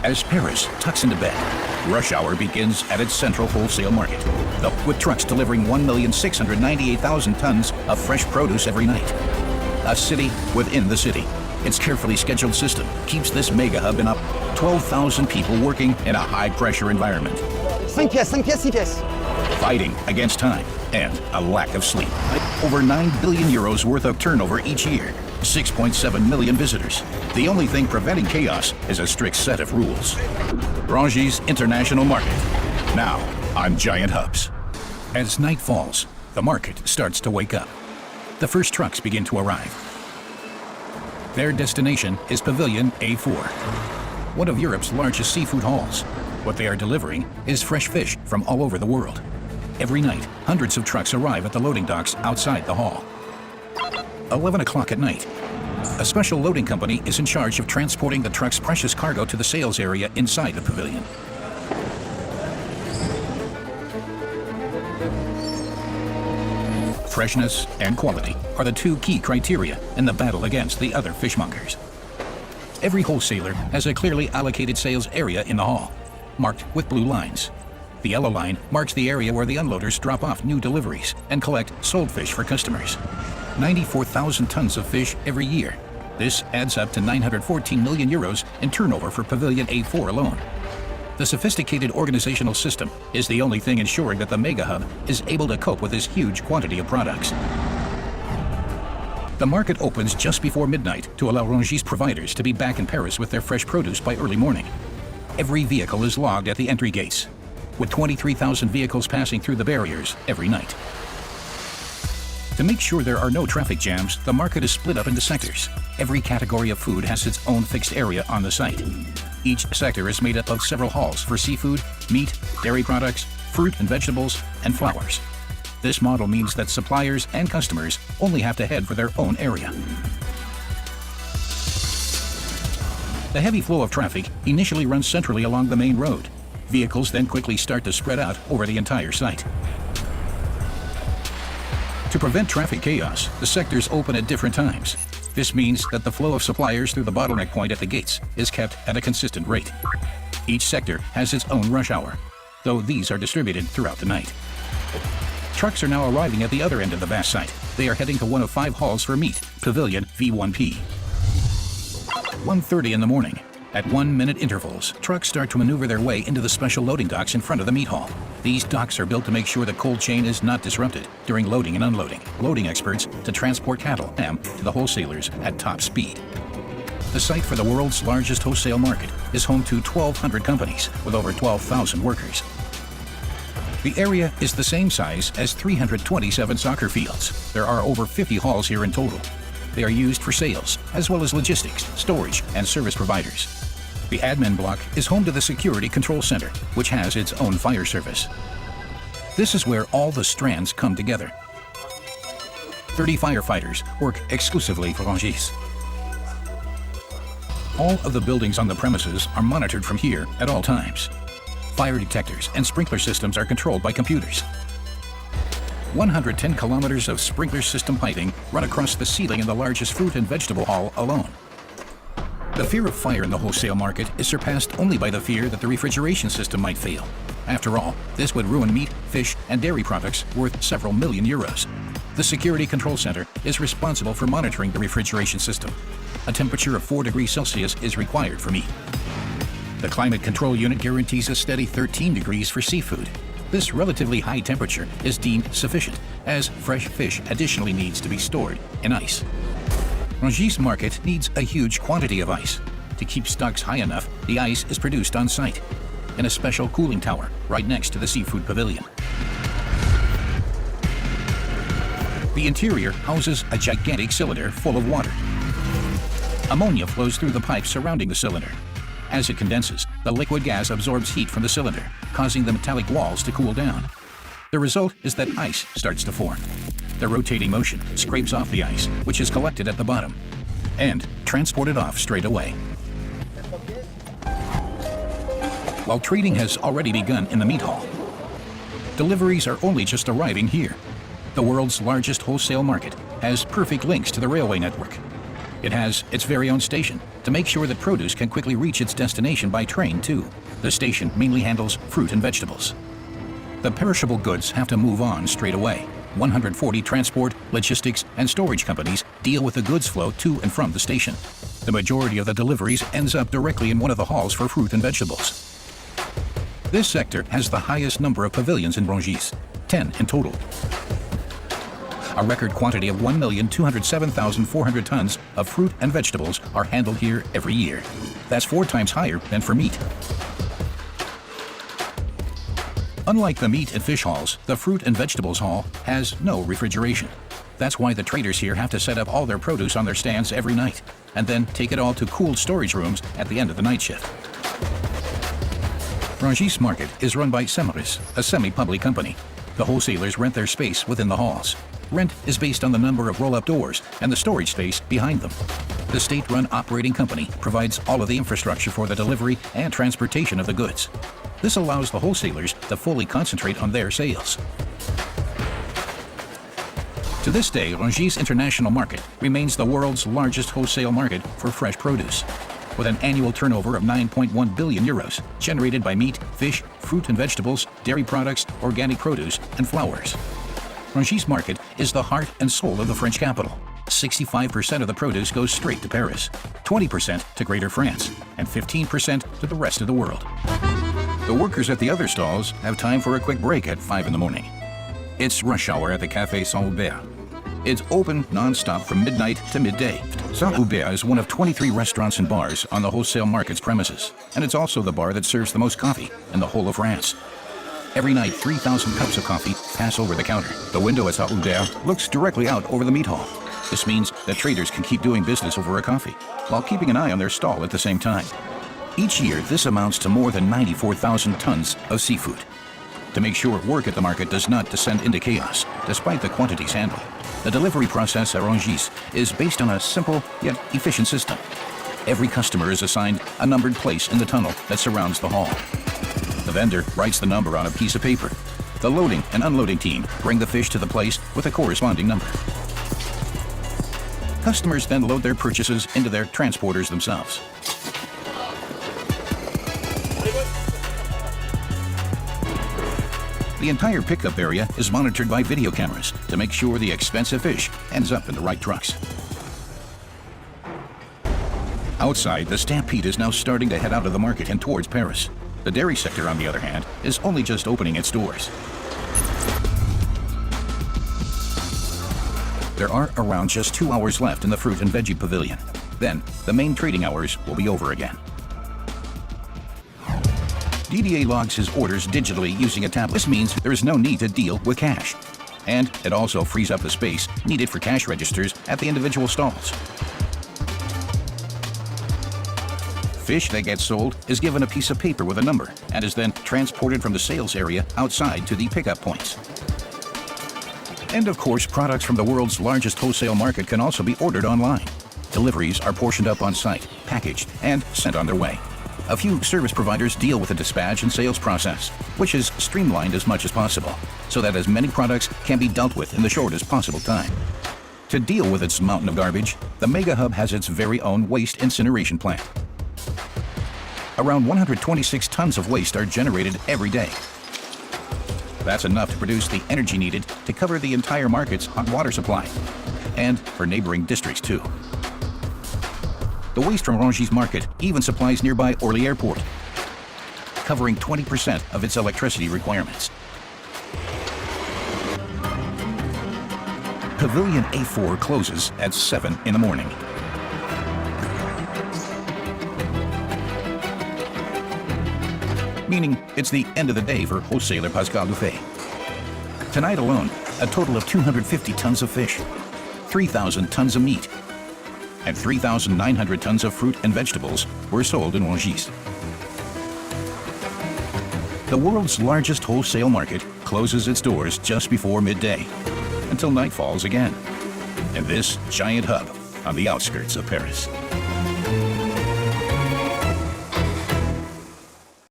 As Paris tucks into bed, rush hour begins at its central wholesale market, with trucks delivering 1,698,000 tons of fresh produce every night. A city within the city. Its carefully scheduled system keeps this mega hub in up 12,000 people working in a high-pressure environment. 5 pièces, 6 pièces. Fighting against time and a lack of sleep. Over 9 billion euros worth of turnover each year. 6.7 million visitors. The only thing preventing chaos is a strict set of rules. Rungis International Market. Now on Giant Hubs. As night falls, the market starts to wake up. The first trucks begin to arrive. Their destination is Pavilion A4, one of Europe's largest seafood halls. What they are delivering is fresh fish from all over the world. Every night, hundreds of trucks arrive at the loading docks outside the hall. 11 o'clock at night. A special loading company is in charge of transporting the truck's precious cargo to the sales area inside the pavilion. Freshness and quality are the two key criteria in the battle against the other fishmongers. Every wholesaler has a clearly allocated sales area in the hall, marked with blue lines. The yellow line marks the area where the unloaders drop off new deliveries and collect sold fish for customers. 94,000 tons of fish every year. This adds up to 914 million euros in turnover for Pavilion A4 alone. The sophisticated organizational system is the only thing ensuring that the mega hub is able to cope with this huge quantity of products. The market opens just before midnight to allow Rungis providers to be back in Paris with their fresh produce by early morning. Every vehicle is logged at the entry gates, with 23,000 vehicles passing through the barriers every night. To make sure there are no traffic jams, the market is split up into sectors. Every category of food has its own fixed area on the site. Each sector is made up of several halls for seafood, meat, dairy products, fruit and vegetables, and flowers. This model means that suppliers and customers only have to head for their own area. The heavy flow of traffic initially runs centrally along the main road. Vehicles then quickly start to spread out over the entire site. To prevent traffic chaos, the sectors open at different times. This means that the flow of suppliers through the bottleneck point at the gates is kept at a consistent rate. Each sector has its own rush hour, though these are distributed throughout the night. Trucks are now arriving at the other end of the vast site. They are heading to one of 5 halls for meat, Pavilion V1P. 1:30 in the morning. At 1-minute intervals, trucks start to maneuver their way into the special loading docks in front of the meat hall. These docks are built to make sure the cold chain is not disrupted during loading and unloading. Loading experts to transport cattle and to the wholesalers at top speed. The site for the world's largest wholesale market is home to 1,200 companies with over 12,000 workers. The area is the same size as 327 soccer fields. There are over 50 halls here in total. They are used for sales, as well as logistics, storage, and service providers. The admin block is home to the Security Control Center, which has its own fire service. This is where all the strands come together. 30 firefighters work exclusively for Rungis. All of the buildings on the premises are monitored from here at all times. Fire detectors and sprinkler systems are controlled by computers. 110 kilometers of sprinkler system piping run across the ceiling in the largest fruit and vegetable hall alone. The fear of fire in the wholesale market is surpassed only by the fear that the refrigeration system might fail. After all, this would ruin meat, fish, and dairy products worth several million euros. The Security Control Center is responsible for monitoring the refrigeration system. A temperature of 4 degrees Celsius is required for meat. The climate control unit guarantees a steady 13 degrees for seafood. This relatively high temperature is deemed sufficient, as fresh fish additionally needs to be stored in ice. Rungis Market needs a huge quantity of ice. To keep stocks high enough, the ice is produced on site, in a special cooling tower right next to the seafood pavilion. The interior houses a gigantic cylinder full of water. Ammonia flows through the pipes surrounding the cylinder. As it condenses, the liquid gas absorbs heat from the cylinder, causing the metallic walls to cool down. The result is that ice starts to form. The rotating motion scrapes off the ice, which is collected at the bottom, and transported off straight away. While trading has already begun in the meat hall, deliveries are only just arriving here. The world's largest wholesale market has perfect links to the railway network. It has its very own station to make sure that produce can quickly reach its destination by train, too. The station mainly handles fruit and vegetables. The perishable goods have to move on straight away. 140 transport, logistics, and storage companies deal with the goods flow to and from the station. The majority of the deliveries ends up directly in one of the halls for fruit and vegetables. This sector has the highest number of pavilions in Rungis, 10 in total. A record quantity of 1,207,400 tons of fruit and vegetables are handled here every year. That's 4 times higher than for meat. Unlike the meat and fish halls, the fruit and vegetables hall has no refrigeration. That's why the traders here have to set up all their produce on their stands every night, and then take it all to cooled storage rooms at the end of the night shift. Rungis Market is run by Rungis, a semi-public company. The wholesalers rent their space within the halls. Rent is based on the number of roll-up doors and the storage space behind them. The state-run operating company provides all of the infrastructure for the delivery and transportation of the goods. This allows the wholesalers to fully concentrate on their sales. To this day, Rungis International Market remains the world's largest wholesale market for fresh produce, with an annual turnover of 9.1 billion euros generated by meat, fish, fruit and vegetables, dairy products, organic produce, and flowers. Rungis Market is the heart and soul of the French capital. 65% of the produce goes straight to Paris, 20% to Greater France, and 15% to the rest of the world. The workers at the other stalls have time for a quick break at 5 in the morning. It's rush hour at the Café Saint-Hubert. It's open non-stop from midnight to midday. Saint-Hubert is one of 23 restaurants and bars on the wholesale market's premises, and it's also the bar that serves the most coffee in the whole of France. Every night, 3,000 cups of coffee pass over the counter. The window at Saint-Hubert looks directly out over the meat hall. This means that traders can keep doing business over a coffee, while keeping an eye on their stall at the same time. Each year, this amounts to more than 94,000 tons of seafood. To make sure work at the market does not descend into chaos, despite the quantities handled, the delivery process at Rungis is based on a simple yet efficient system. Every customer is assigned a numbered place in the tunnel that surrounds the hall. The vendor writes the number on a piece of paper. The loading and unloading team bring the fish to the place with a corresponding number. Customers then load their purchases into their transporters themselves. The entire pickup area is monitored by video cameras to make sure the expensive fish ends up in the right trucks. Outside, the stampede is now starting to head out of the market and towards Paris. The dairy sector, on the other hand, is only just opening its doors. There are around just 2 hours left in the fruit and veggie pavilion. Then, the main trading hours will be over again. DDA logs his orders digitally using a tablet. This means there is no need to deal with cash. And it also frees up the space needed for cash registers at the individual stalls. Fish that gets sold is given a piece of paper with a number and is then transported from the sales area outside to the pickup points. And of course, products from the world's largest wholesale market can also be ordered online. Deliveries are portioned up on site, packaged, and sent on their way. A few service providers deal with the dispatch and sales process, which is streamlined as much as possible, so that as many products can be dealt with in the shortest possible time. To deal with its mountain of garbage, the Mega Hub has its very own waste incineration plant. Around 126 tons of waste are generated every day. That's enough to produce the energy needed to cover the entire market's hot water supply, and for neighboring districts too. The waste from Rungis Market even supplies nearby Orly Airport, covering 20% of its electricity requirements. Pavilion A4 closes at 7 in the morning. Meaning it's the end of the day for wholesaler Pascal Dufay. Tonight alone, a total of 250 tons of fish, 3,000 tons of meat, and 3,900 tons of fruit and vegetables were sold in Rungis. The world's largest wholesale market closes its doors just before midday, until night falls again, in this giant hub on the outskirts of Paris.